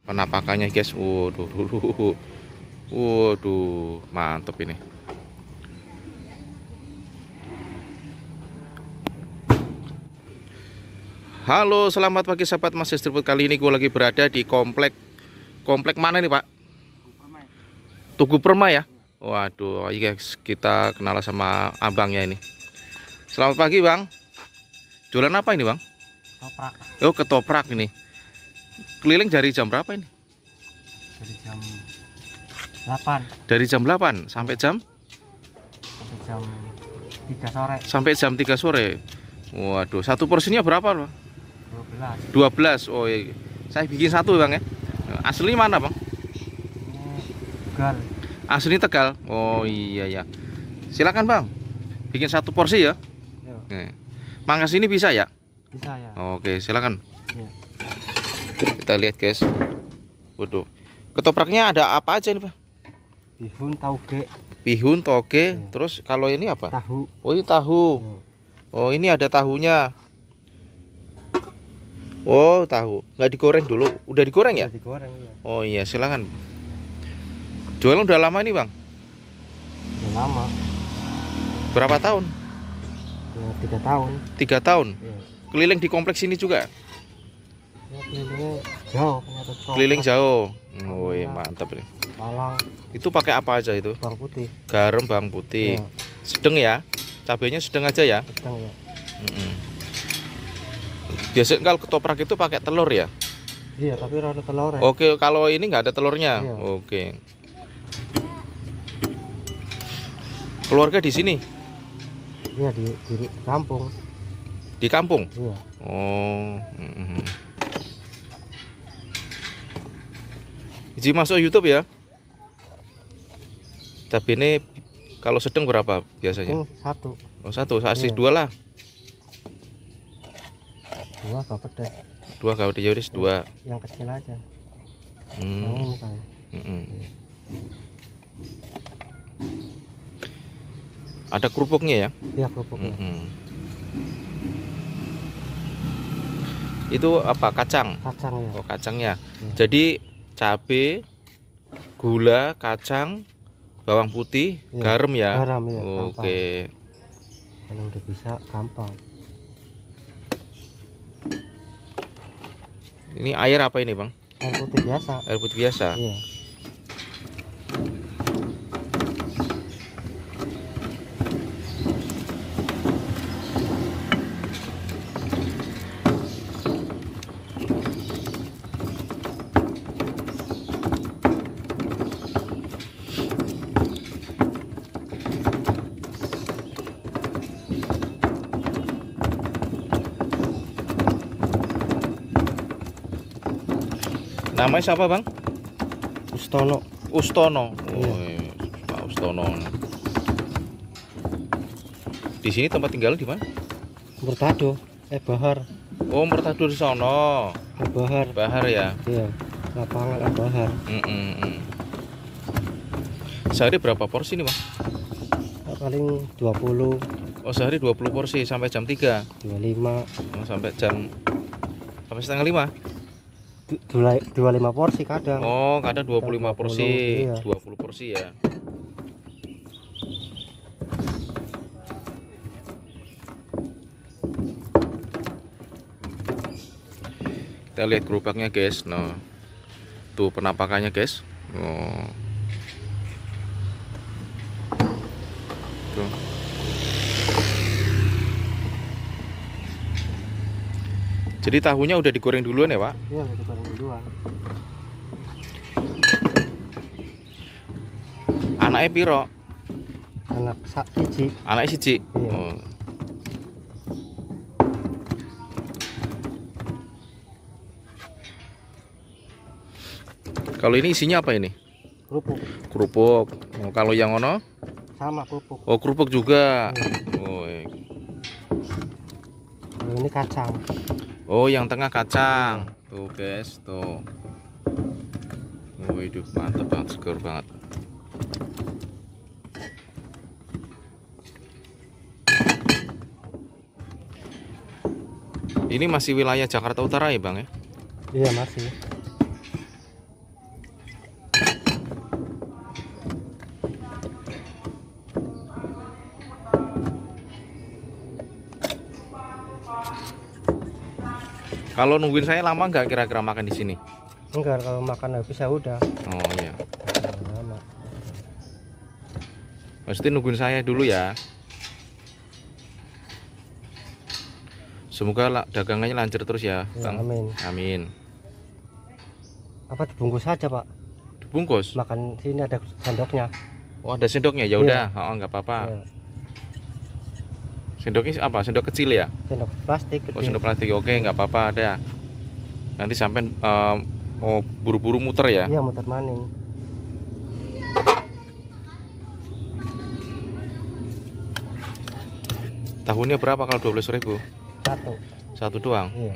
penampakannya guys. Waduh, waduh, mantep ini. Halo, selamat pagi sahabat Mas Distribut. Kali ini gue lagi berada di komplek mana nih Pak? Tugu Permai ya. Waduh, iya guys, kita kenal sama abangnya ini. Selamat pagi Bang. Jualan apa ini Bang? Ketoprak. Oh, ketoprak ini. Keliling dari jam berapa ini? Dari jam 8 Dari jam 8 sampai jam? sampai jam 3 sore. Sampai jam 3 sore. Waduh, satu porsinya berapa Bang? 12. 12. Oh iya. Saya bikin satu Bang ya. Asli mana Bang? Ini Tegal. Asli Tegal. Oh iya ya. Silakan Bang. Bikin satu porsi ya. Yo, Nih. Manggas ini bisa ya? bisa ya. Oke, silakan. Iya. Kita lihat guys. Waduh. Ketopraknya ada apa aja nih Pak? Bihun, tauge, Bihun, toge, Iya. terus kalau ini apa? tahu. Oh ini tahu. Yo, Oh ini ada tahunya. Oh tahu. Nggak digoreng dulu. Udah digoreng ya? udah digoreng ya. Oh iya silakan. Jualan udah lama ini Bang? Udah lama. Berapa tahun? Ya, 3 tahun. 3 tahun. Ya. Keliling di kompleks ini juga? Ya, kelilingnya jauh, ternyata Keliling jauh. Oh iya mantap ini. Malang, Itu pakai apa aja itu? bawang putih. Garam, bawang putih. Ya, Sedang ya? Cabenya sedang aja ya? sedang ya. Mm-mm. Biasanya kalau ketoprak itu pakai telur ya? Iya, tapi rada telur ya. Oke, kalau ini nggak ada telurnya. Iya. Oke. Keluarga di sini, Iya, di kampung. di kampung. Iya. Oh. Izin masuk YouTube ya. Tapi ini kalau sedang berapa biasanya? Ini satu, Oh satu, kasih Iya. dua lah. 2 apa pedas. Dua kalau di Yoris dua. Yang kecil aja. Yang Hmm. ini kan. Mm-mm. Ada kerupuknya ya? Iya, kerupuknya. Mm-mm. Itu apa? Kacang. Kacang ya. Oh kacangnya. Iya. Jadi cabe, gula, kacang, bawang putih, Iya. garam ya. Garam ya. Oke. Kalau udah bisa gampang. Ini air apa ini bang? Air putih biasa. Air putih biasa. Iya. Namanya siapa bang? Ustono. Ustono. Iya. Oh, iya. Pak Ustono. Di sini tempat tinggal di mana? Mertado. Bahar. Oh Mertado di sono. Bahar. Bahar ya. Iya. Lapangan Bahar. Mm-mm. Sehari berapa porsi nih bang? Paling 20, Oh sehari 20 porsi sampai jam 3. 25, Oh, sampai setengah 5. 25 porsi kadang. Oh kadang 25 porsi. Iya. 20 porsi ya. Kita lihat gerobaknya guys. Nah, tuh penampakannya guys. Oh. Tuh. Jadi tahunya udah digoreng duluan ya pak? Iya, udah digoreng duluan. Anaknya piro? Anak siji. Anaknya siji. Iya. Oh. Kalau ini isinya apa ini? Kerupuk. Kerupuk. Oh, kalau yang ono? Sama kerupuk. Oh kerupuk juga. Iya. Oh, iya. Kalau ini kacang. Oh yang tengah kacang. Tuh guys, tuh. Oh hidup mantap banget, seger banget. Ini masih wilayah Jakarta Utara ya bang ya? Iya masih. Kalau nungguin saya lama nggak kira-kira makan di sini? Enggak, kalau makan habis ya udah. Oh iya. Lama. Mesti nungguin saya dulu ya. Semoga dagangannya lancar terus ya, Ya, Bang. amin. Amin. Apa dibungkus saja, Pak? Dibungkus. Makan sini ada sendoknya. Oh, ada sendoknya. Ya udah, oh nggak apa-apa. Ya, Sendoknya apa? Sendok kecil ya? sendok plastik Oh, gede. sendok plastik. Oke, nggak apa-apa ada. Nanti sampai mau buru-buru muter ya. Iya, muter maning. Tahunnya berapa kalau 12.000? Satu. Satu doang. Iya.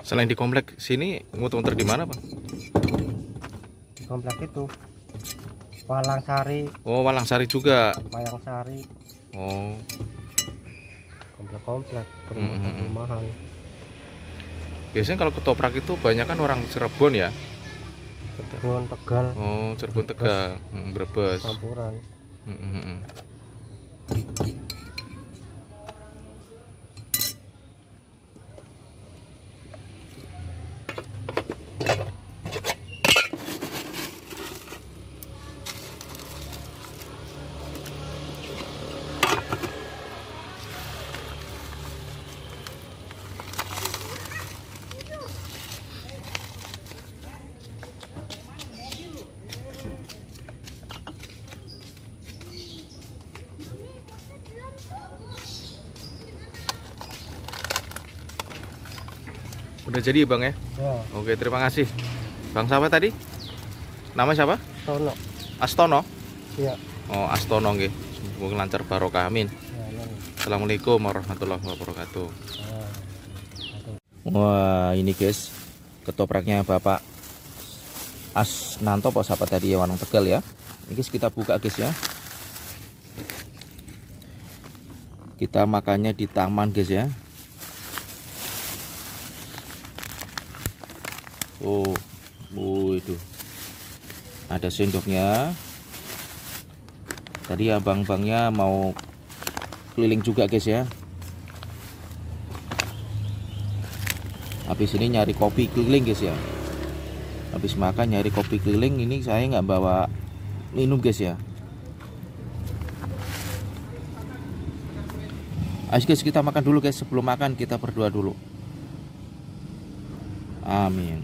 Selain di komplek sini, muter-muter di mana, Pak? Di komplek itu Walang Sari, Oh, Walangsari juga. Mayang Sari, Oh, komplek-komplek, Mm-mm. perumahan. biasanya kalau ketoprak itu banyak kan orang Cirebon ya. Cirebon, Tegal, Oh, Cirebon, Tegal, Brebes. campuran. Mm-mm. Udah jadi ya, Bang ya? Ya, Oke, terima kasih. Bang siapa tadi? Nama siapa? Tono. Astono. Iya. Oh, Astono nggih. Semoga lancar barokah. Amin. Ya, ini. Assalamualaikum warahmatullahi wabarakatuh. Ah, aduh. Wah, ini guys, ketopraknya Bapak Asnanto Pak siapa tadi ya, Warung Tegal ya. Ini guys, kita buka guys ya. Kita makannya di taman guys ya. Oh, itu ada sendoknya. Tadi abang-abangnya mau keliling juga guys ya. Habis ini nyari kopi keliling guys ya. Habis makan nyari kopi keliling, ini saya nggak bawa minum guys ya. Ayo guys, kita makan dulu guys. Sebelum makan kita berdoa dulu. Amin.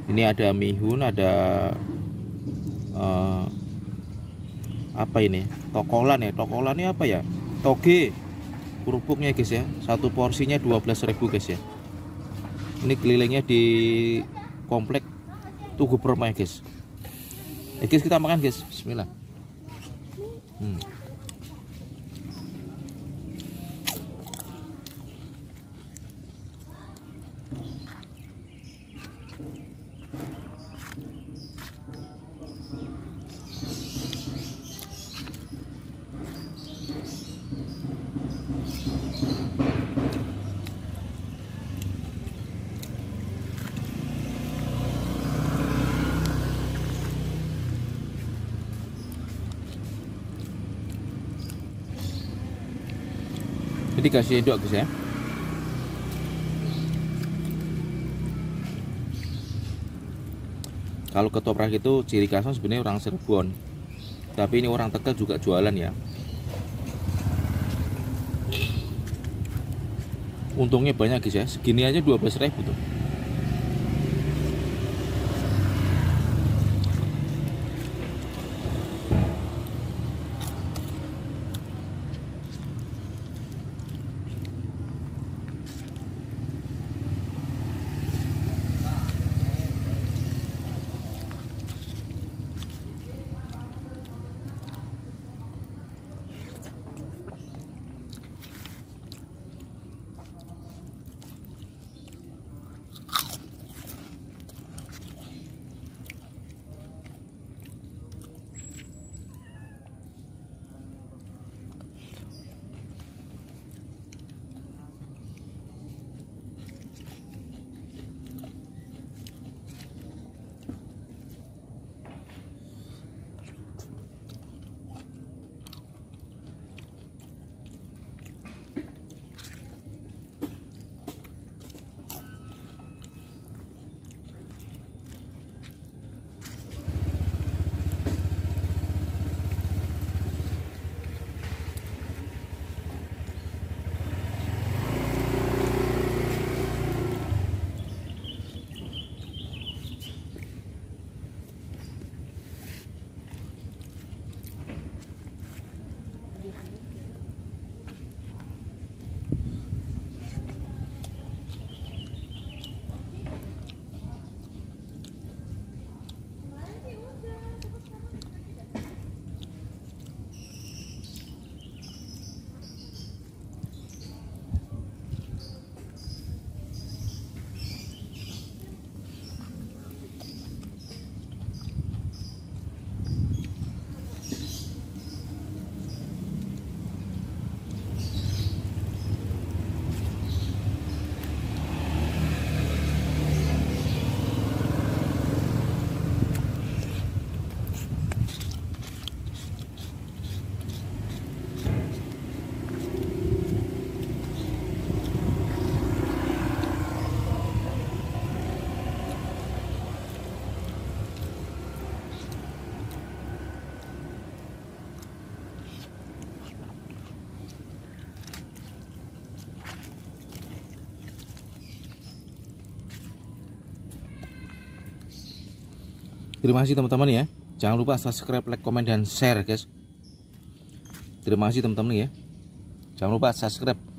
Ini ada mihun, ada apa ini? Tokolan ya. Tokolan ini apa ya? Toge. Kerupuknya guys ya. Satu porsinya 12.000 guys ya. Ini kelilingnya di komplek Tugu Permai guys. Guys, kita makan guys. Bismillah. Jadi kasih endok guys ya. Kalau ketoprak itu ciri khasnya sebenarnya orang Cirebon, tapi ini orang Tegal juga jualan ya. Untungnya banyak guys ya, segini aja 12.000 tuh. Terima kasih teman-teman ya. Jangan lupa subscribe, like, komen, dan share guys. Terima kasih teman-teman ya. Jangan lupa subscribe.